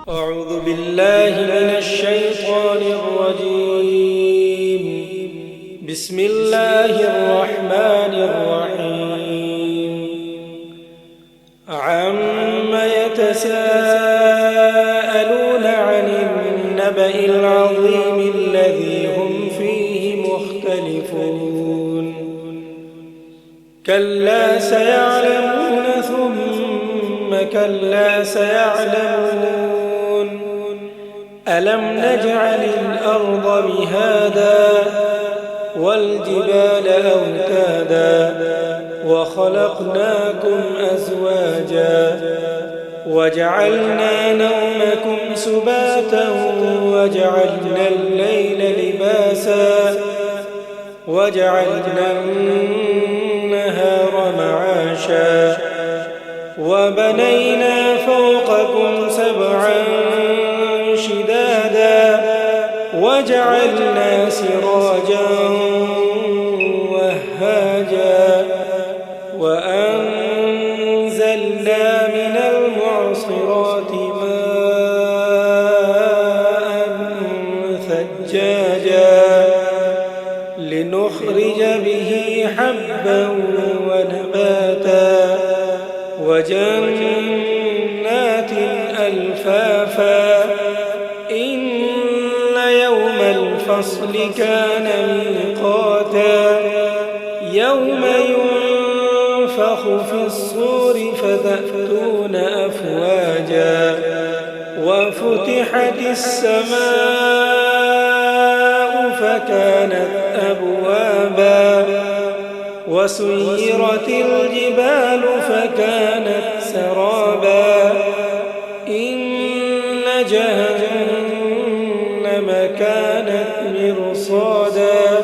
أعوذ بالله من الشيطان الرجيم. بسم الله الرحمن الرحيم. عم يتساءلون عن النبأ العظيم الذي هم فيه مختلفون. كلا سيعلمون ثم كلا سيعلمون. ألم نجعل الأرض مهادا والجبال أوتادا وخلقناكم أزواجا وجعلنا نومكم سباتا وجعلنا الليل لباسا وجعلنا النهار معاشا وبنينا فوقكم سبعا شدادا وجعلنا سراجا وهاجا وأنزلنا من المعصرات ماء ثجاجا لنخرج به حبا ونباتا وجنات ألفافا إن يوم الفصل كان ميقاتا يوم ينفخ في الصور فتأتون أفواجا وفتحت السماء فكانت أبوابا وسيرت الجبال فكانت سرابا إن جهنم كانت مرصادا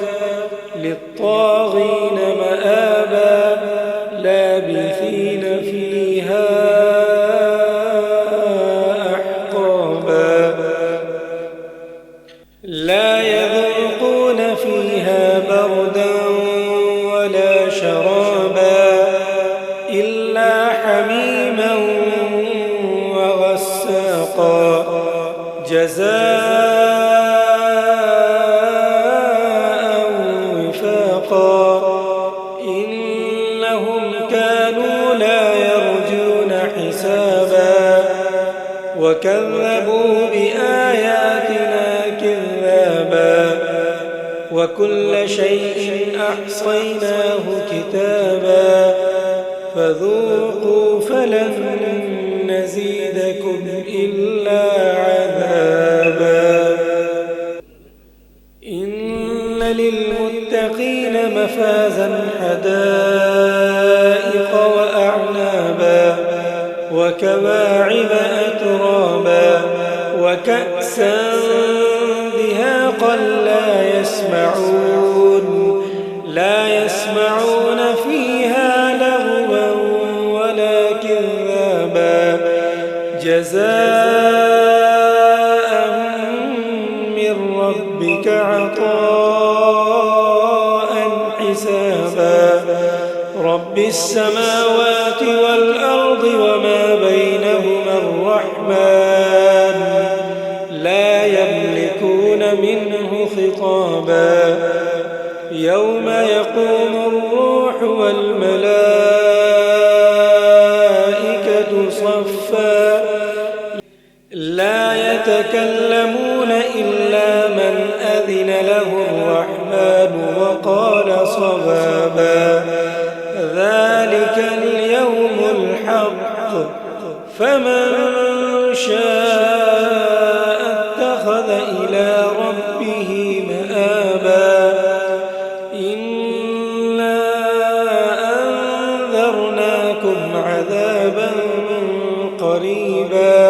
للطاغين مآبا لابثين فيها أحقابا لا يذوقون فيها بردا ولا شرابا إلا حميما وغساقا جزاء وفاقا إنهم كانوا لا يرجون حسابا وكذبوا بآياتنا كذابا وكل شيء أحصيناه كتابا فذوقوا فلن نزيدكم إلا عذابا إن للمتقين مفازا حدائق وأعنابا وكواعب أترابا وكأسا دهاقا لا يسمعون فيها لغوا ولا كذابا جزاء من ربك عطاء حسابا رب السماوات والأرض وما بينهما الرحمن لا يملكون منه خطابا يوم يقوم الروح والملائكة صفا لا يتكلمون إلا من أذن له الرحمن وقال صوابا ذلك اليوم الحق فمن شاء اتخذ إلى ربه مآبا إنا أنذرناكم عذابا قريبا